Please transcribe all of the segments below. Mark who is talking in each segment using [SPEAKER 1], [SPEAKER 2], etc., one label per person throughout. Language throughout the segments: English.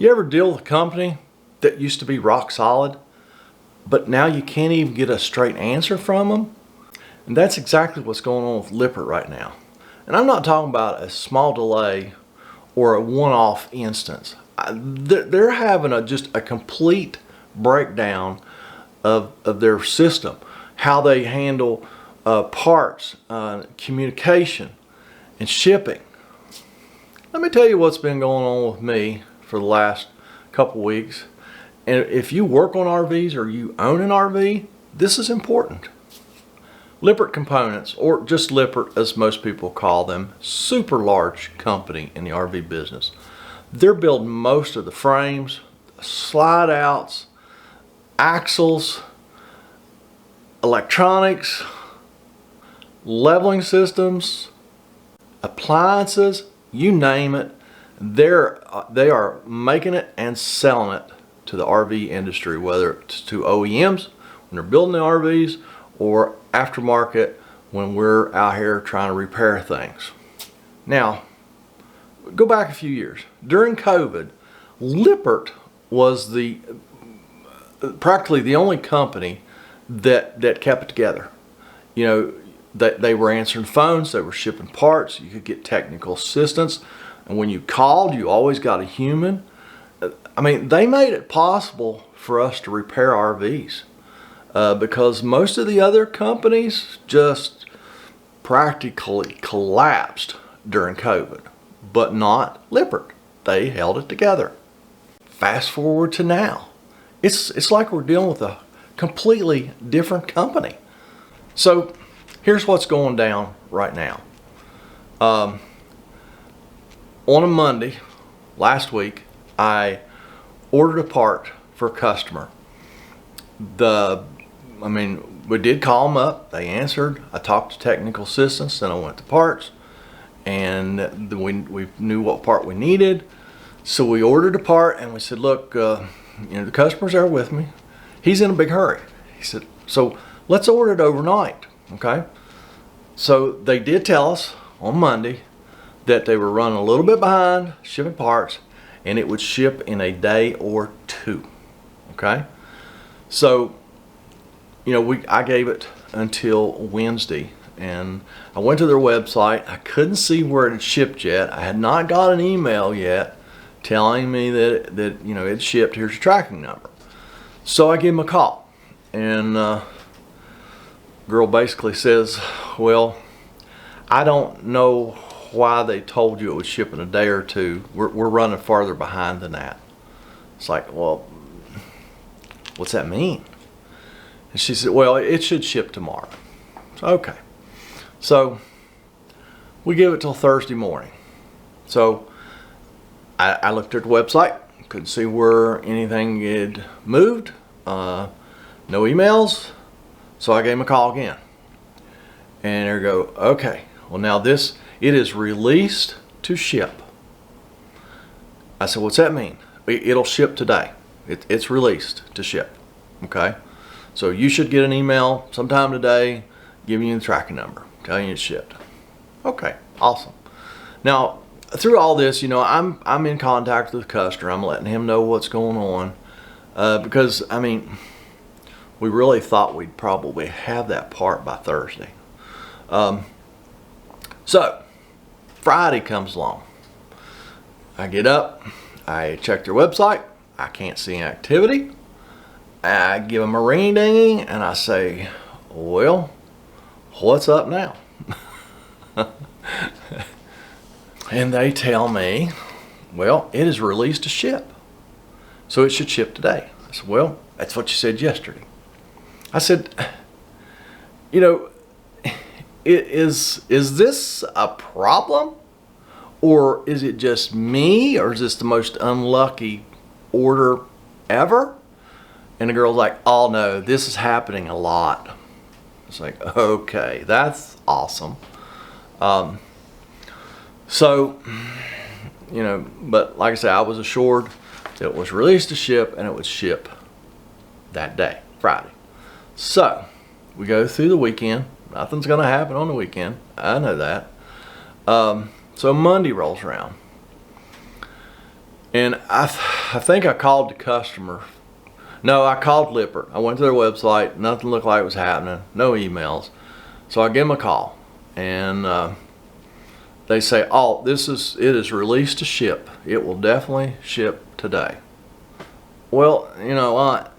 [SPEAKER 1] You ever deal with a company that used to be rock solid, but now you can't even get a straight answer from them? And that's exactly what's going on with Lippert right now. And I'm not talking about a small delay or a one-off instance. They're having just a complete breakdown of their system, how they handle parts, communication, and shipping. Let me tell you what's been going on with me for the last couple weeks. And if you work on RVs or you own an RV, this is important. Lippert Components, or just Lippert as most people call them, super large company in the RV business. They're building most of the frames, slide outs, axles, electronics, leveling systems, appliances, you name it. They are making it and selling it to the RV industry, whether it's to OEMs when they're building the RVs or aftermarket when we're out here trying to repair things. Now, go back a few years. During COVID, Lippert was practically the only company that kept it together. You know, they were answering phones, they were shipping parts, you could get technical assistance, and when you called, you always got a human. I mean, they made it possible for us to repair RVs because most of the other companies just practically collapsed during COVID, but not Lippert. They held it together. Fast forward to now. It's like we're dealing with a completely different company. So here's what's going down right now. On a Monday last week, I ordered a part for a customer. We did call them up. They answered. I talked to technical assistants. Then I went to parts, and we knew what part we needed. So we ordered a part, and we said, "Look, the customer's there with me. He's in a big hurry." He said, "So let's order it overnight, okay?" So they did tell us on Monday that they were running a little bit behind shipping parts, and it would ship in a day or two, okay? So, I gave it until Wednesday, and I went to their website. I couldn't see where it had shipped yet. I had not got an email yet telling me that it shipped. Here's your tracking number. So I gave them a call, and girl basically says, "Well, I don't know why they told you it would ship in a day or two. We're running farther behind than that." It's like, well, what's that mean? And she said, "Well, it should ship tomorrow." So, okay. So we give it till Thursday morning. So I looked at the website, couldn't see where anything had moved, no emails. So I gave him a call again. And there you go, "Okay, well now it is released to ship." I said, "What's that mean?" "It'll ship today. It's released to ship." Okay? So you should get an email sometime today giving you the tracking number, telling you it's shipped. Okay, awesome. Now, through all this, I'm in contact with the customer. I'm letting him know what's going on because, we really thought we'd probably have that part by Thursday. So Friday comes along. I get up, I check their website, I can't see any activity. I give them a ring ding and I say, "Well, what's up now?" And they tell me, "Well, it is released to ship, so it should ship today." I said, "Well, that's what you said yesterday." I said, is this a problem? Or is it just me? Or is this the most unlucky order ever? And the girl's like, "Oh no, this is happening a lot." It's like, okay, that's awesome. But like I said, I was assured that it was released to ship and it would ship that day, Friday. So we go through the weekend. Nothing's going to happen on the weekend. I know that. So Monday rolls around. And I think I called the customer. No, I called Lippert. I went to their website. Nothing looked like it was happening. No emails. So I give them a call, and they say, "Oh, it is released to ship. It will definitely ship today." Well, you know what?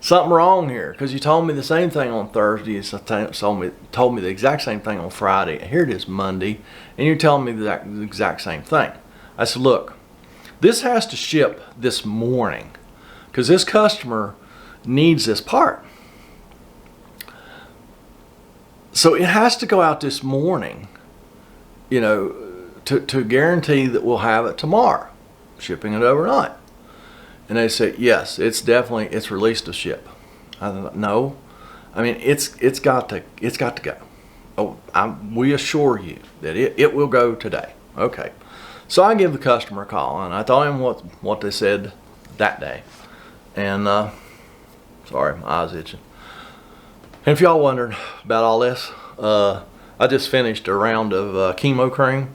[SPEAKER 1] Something wrong here, because you told me the same thing on Thursday. You told me the exact same thing on Friday. Here it is Monday, and you're telling me the exact same thing. I said, look, this has to ship this morning, because this customer needs this part. So it has to go out this morning, you know, to guarantee that we'll have it tomorrow, shipping it overnight. And they said, yes, it's released to ship. I thought, no, I mean, it's got to go. Oh, we assure you that it will go today. Okay. So I give the customer a call, and I told him what they said that day. And sorry, my eye's itching. And if y'all wondering about all this, I just finished a round of chemo cream.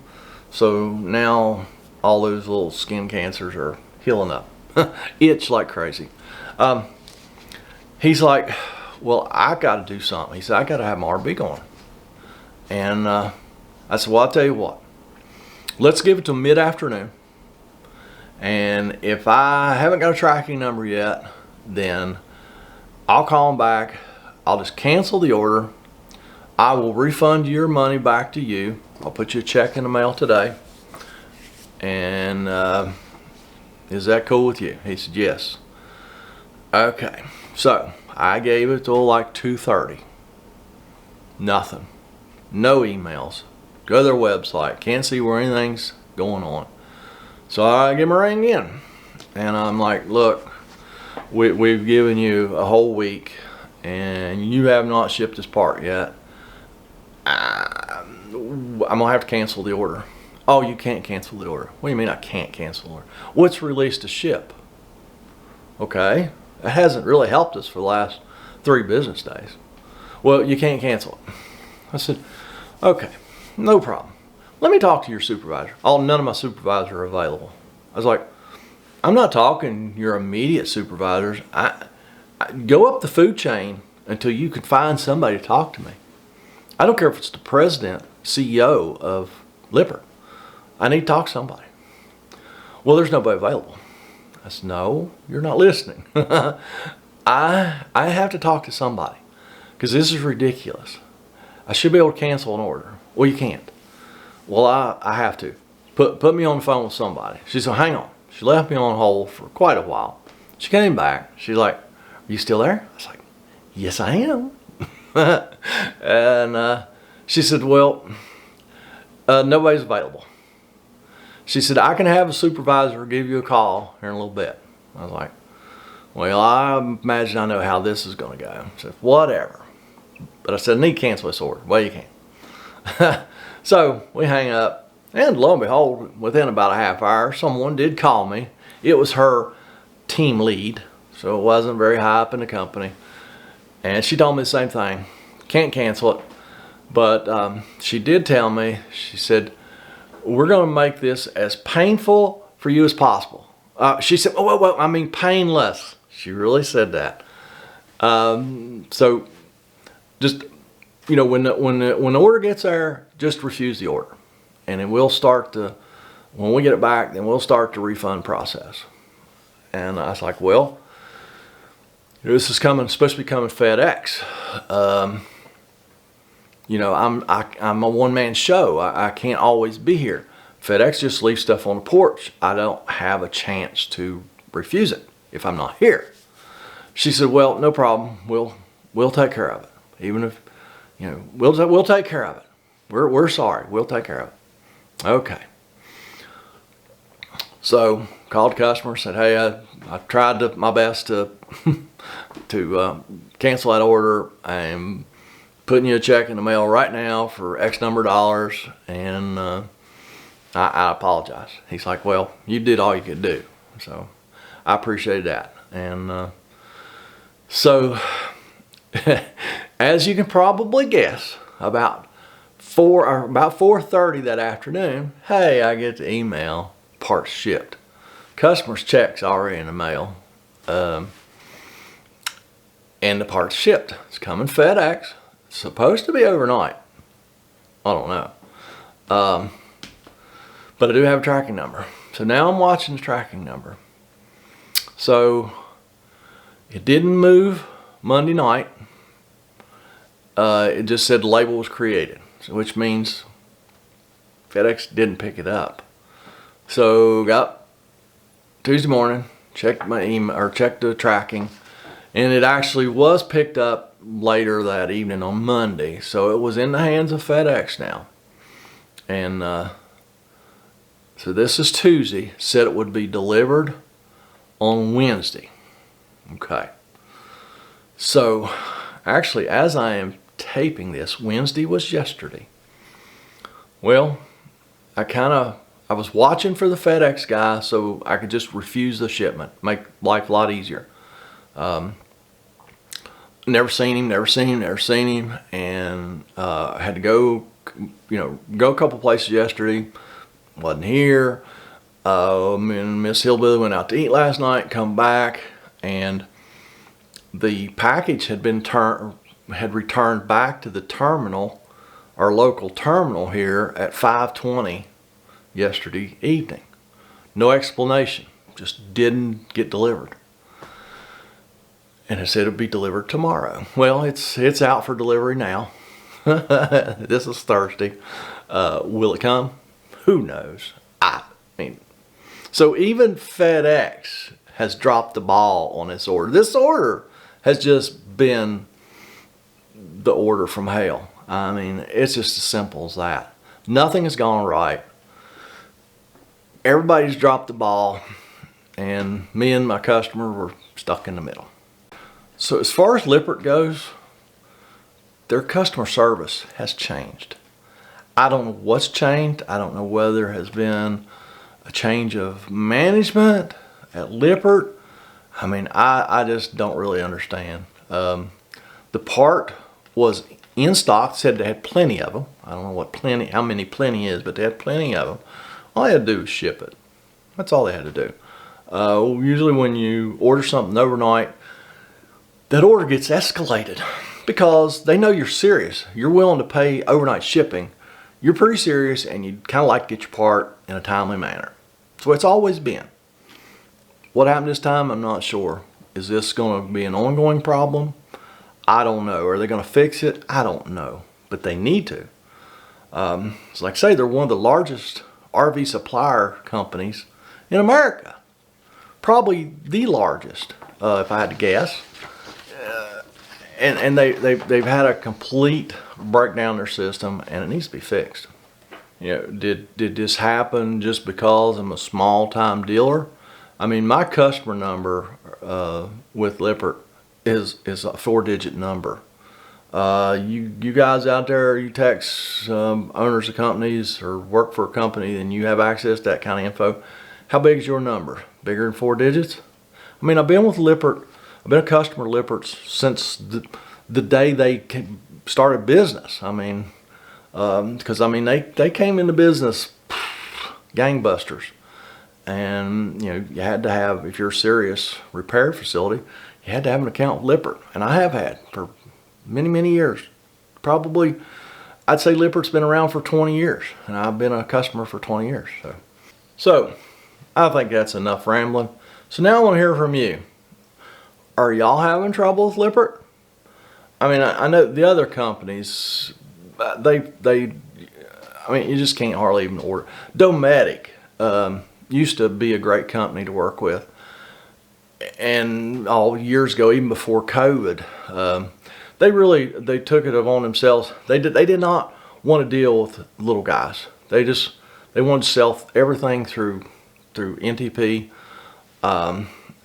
[SPEAKER 1] So now all those little skin cancers are healing up. Itch like crazy. He's like, well, I got to do something. He said, I got to have my RV going. And I said, well, I'll tell you what. Let's give it to mid-afternoon. And if I haven't got a tracking number yet, then I'll call him back. I'll just cancel the order. I will refund your money back to you. I'll put you a check in the mail today. And is that cool with you? He said, yes. Okay. So I gave it till like 2:30. Nothing. No emails. Go to their website. Can't see where anything's going on. So I give them a ring in. And I'm like, look, we've given you a whole week and you have not shipped this part yet. I'm going to have to cancel the order. Oh, you can't cancel the order. What do you mean I can't cancel the order? What's released to ship? Okay. It hasn't really helped us for the last 3 business days. Well, you can't cancel it. I said, okay, no problem. Let me talk to your supervisor. Oh, none of my supervisors are available. I was like, I'm not talking your immediate supervisors. I go up the food chain until you can find somebody to talk to me. I don't care if it's the president, CEO of Lippert. I need to talk to somebody. Well, there's nobody available. I said, no, you're not listening. I have to talk to somebody because this is ridiculous. I should be able to cancel an order. Well, you can't. Well, I have to. Put me on the phone with somebody. She said, hang on. She left me on hold for quite a while. She came back. She's like, are you still there? I was like, yes, I am. And she said, well, nobody's available. She said, I can have a supervisor give you a call here in a little bit. I was like, well, I imagine I know how this is going to go. She said, whatever. But I said, I need to cancel this order. Well, you can't. So we hang up, and lo and behold, within about a half hour, someone did call me. It was her team lead, so it wasn't very high up in the company. And she told me the same thing. Can't cancel it. But she did tell me, she said, we're going to make this as painful for you as possible. She said, well, I mean painless. She really said that. So just, you know, when the order gets there, just refuse the order. And then we'll start when we get it back, then we'll start the refund process. And I was like, well, this is supposed to be coming FedEx. You know, I'm a one-man show. I can't always be here. FedEx just leaves stuff on the porch. I don't have a chance to refuse it if I'm not here. She said, well, no problem. We'll take care of it. Even if, you know, we'll take care of it. We're sorry. We'll take care of it. Okay. So called the customer, said, hey, I tried my best to cancel that order. I'm putting you a check in the mail right now for X number of dollars, and I apologize. He's like, well, you did all you could do. So I appreciate that. And so as you can probably guess, about 4:30 that afternoon, hey, I get the email, parts shipped. Customer's check's already in the mail. And the part's shipped. It's coming FedEx. It's supposed to be overnight. I don't know. But I do have a tracking number. So now I'm watching the tracking number. So it didn't move Monday night. It just said the label was created, which means FedEx didn't pick it up. So got Tuesday morning, checked my email or checked the tracking, and it actually was picked up later that evening on Monday. So it was in the hands of FedEx now. And so this is Tuesday. Said it would be delivered on Wednesday. Okay. So actually, as I am taping this, Wednesday was yesterday. Well, I was watching for the FedEx guy so I could just refuse the shipment, make life a lot easier. Never seen him, and I had to go, go a couple places yesterday. Wasn't here. Me and Miss Hillbilly went out to eat last night, come back, and the package had returned back to the terminal, our local terminal here at 5:20 yesterday evening. No explanation, just didn't get delivered. And it said it'd be delivered tomorrow. Well, it's out for delivery now. This is Thursday. Will it come? Who knows? I mean, so even FedEx has dropped the ball on this order. This order has just been the order from hell. I mean, it's just as simple as that. Nothing has gone right. Everybody's dropped the ball, and me and my customer were stuck in the middle. So as far as Lippert goes, their customer service has changed. I don't know what's changed. I don't know whether there has been a change of management at Lippert. I mean, I just don't really understand. The part was in stock, said they had plenty of them. I don't know how many plenty is, but they had plenty of them. All they had to do was ship it. That's all they had to do. Usually when you order something overnight, that order gets escalated because they know you're serious. You're willing to pay overnight shipping. You're pretty serious, and you kind of like to get your part in a timely manner. So it's always been. What happened this time, I'm not sure. Is this going to be an ongoing problem? I don't know. Are they going to fix it? I don't know. But they need to. So like I say, they're one of the largest RV supplier companies in America. Probably the largest, if I had to guess. And they've had a complete breakdown in their system, and it needs to be fixed. Did this happen just because I'm a small-time dealer? I mean, my customer number with Lippert is a 4-digit number. You guys out there, you text owners of companies or work for a company, and you have access to that kind of info. How big is your number? Bigger than 4 digits? I mean, I've been with Lippert. I've been a customer of Lippert's since the day they started business. I mean, because they came into business gangbusters, and you had to have, if you're a serious repair facility, you had to have an account with Lippert, and I have had for many years. Probably, I'd say Lippert's been around for 20 years, and I've been a customer for 20 years. So I think that's enough rambling. So now I want to hear from you. Are y'all having trouble with Lippert? I mean, I know the other companies, I mean, you just can't hardly even order. Dometic used to be a great company to work with. And all years ago, even before COVID, they took it upon themselves. They did not want to deal with little guys. They wanted to sell everything through NTP.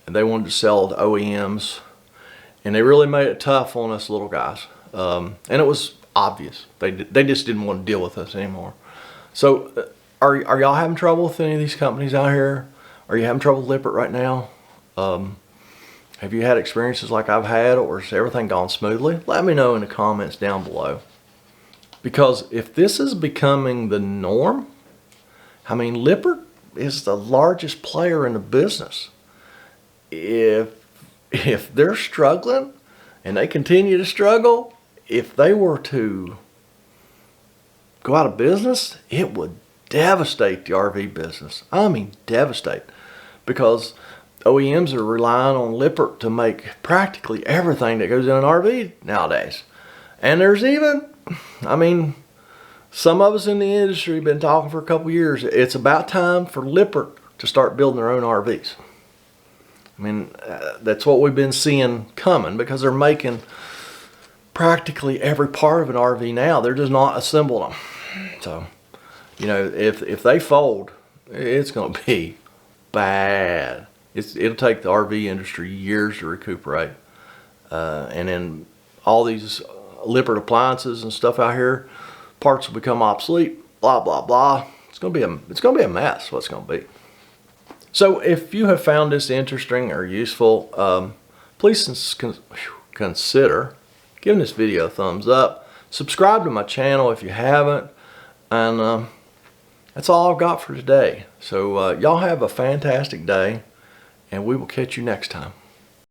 [SPEAKER 1] They wanted to sell to OEMs, and they really made it tough on us little guys. And it was obvious. They just didn't want to deal with us anymore. So are y'all having trouble with any of these companies out here? Are you having trouble with Lippert right now? Have you had experiences like I've had, or has everything gone smoothly? Let me know in the comments down below. Because if this is becoming the norm, I mean, Lippert is the largest player in the business. If they're struggling and they continue to struggle, if they were to go out of business, it would devastate the RV business. I mean, devastate. Because OEMs are relying on Lippert to make practically everything that goes in an RV nowadays. And there's even, I mean, some of us in the industry have been talking for a couple years. It's about time for Lippert to start building their own RVs. I mean, that's what we've been seeing coming, because they're making practically every part of an RV now. They're just not assembling them. So, you know, if they fold, it's going to be bad. It'll take the RV industry years to recuperate. And then all these Lippert appliances and stuff out here, parts will become obsolete, blah, blah, blah. It's going to be a mess, what's going to be. So if you have found this interesting or useful, please consider giving this video a thumbs up. Subscribe to my channel if you haven't. And that's all I've got for today. So y'all have a fantastic day, and we will catch you next time.